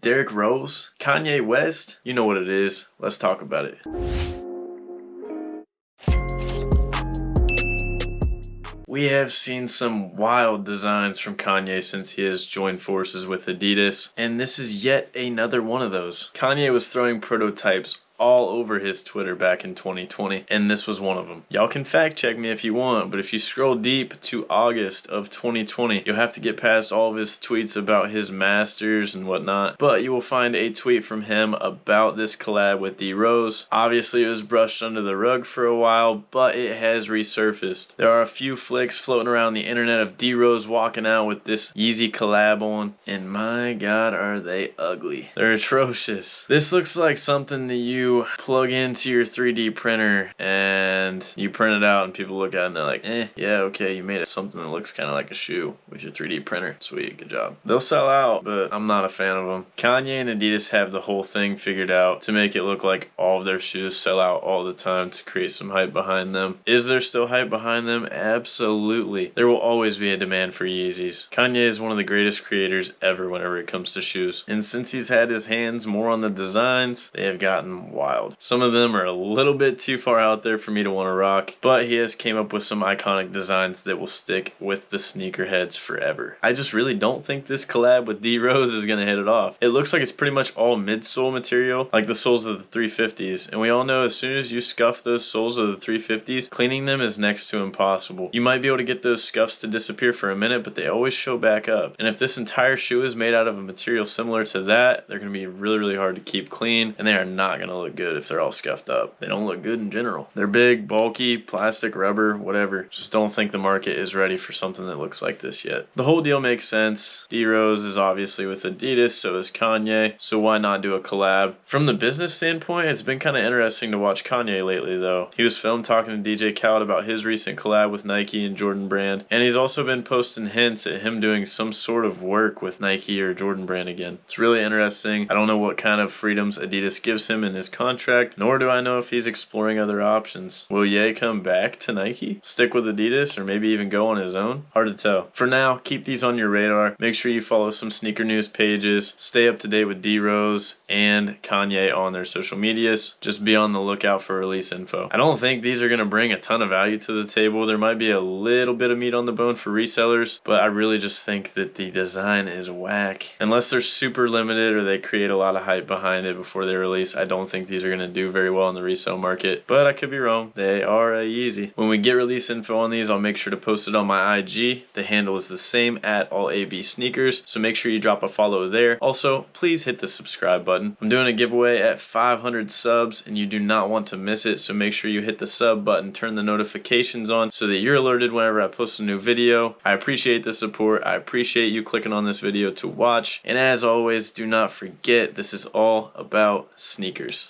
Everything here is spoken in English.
Derrick Rose? Kanye West? You know what it is. Let's talk about it. We have seen some wild designs from Kanye since he has joined forces with Adidas, and this is yet another one of those. Kanye was throwing prototypes all over his Twitter back in 2020, and this was one of them. Y'all can fact check me if you want, but if you scroll deep to August of 2020, you'll have to get past all of his tweets about his masters and whatnot, but you will find a tweet from him about this collab with D Rose. Obviously, it was brushed under the rug for a while, but it has resurfaced. There are a few flicks floating around the internet of D Rose walking out with this Yeezy collab on, and my god, are they ugly. They're atrocious. This looks like something that you plug into your 3D printer and you print it out and people look at it and they're like, yeah, okay, you made it something that looks kind of like a shoe with your 3D printer. Sweet, good job. They'll sell out, but I'm not a fan of them. Kanye and Adidas have the whole thing figured out to make it look like all of their shoes sell out all the time to create some hype behind them. Is there still hype behind them? Absolutely. There will always be a demand for Yeezys. Kanye is one of the greatest creators ever whenever it comes to shoes. And since he's had his hands more on the designs, they have gotten wild. Some of them are a little bit too far out there for me to want to rock, but he has came up with some iconic designs that will stick with the sneakerheads forever. I just really don't think this collab with D Rose is going to hit it off. It looks like it's pretty much all midsole material, like the soles of the 350s, and we all know as soon as you scuff those soles of the 350s, cleaning them is next to impossible. You might be able to get those scuffs to disappear for a minute, but they always show back up. And if this entire shoe is made out of a material similar to that, they're going to be really hard to keep clean, and they are not going to look good if they're all scuffed up. They don't look good in general. They're big, bulky, plastic, rubber, whatever. Just don't think the market is ready for something that looks like this yet. The whole deal makes sense. D Rose is obviously with Adidas, so is Kanye, so why not do a collab? From the business standpoint, it's been kind of interesting to watch Kanye lately though. He was filmed talking to DJ Khaled about his recent collab with Nike and Jordan Brand, and he's also been posting hints at him doing some sort of work with Nike or Jordan Brand again. It's really interesting. I don't know what kind of freedoms Adidas gives him in his contract, nor do I know if he's exploring other options. Will Ye come back to Nike? Stick with Adidas or maybe even go on his own? Hard to tell. For now, keep these on your radar. Make sure you follow some sneaker news pages. Stay up to date with D Rose and Kanye on their social medias. Just be on the lookout for release info. I don't think these are going to bring a ton of value to the table. There might be a little bit of meat on the bone for resellers, but I really just think that the design is whack. Unless they're super limited or they create a lot of hype behind it before they release, I don't think these are going to do very well in the resale market, but I could be wrong. They are a Yeezy. When we get release info on these, I'll make sure to post it on my IG. The handle is the same at AllABSneakers, so make sure you drop a follow there. Also, please hit the subscribe button. I'm doing a giveaway at 500 subs and you do not want to miss it, so make sure you hit the sub button, turn the notifications on so that you're alerted whenever I post a new video. I appreciate the support. I appreciate you clicking on this video to watch, and as always, do not forget, this is all about sneakers.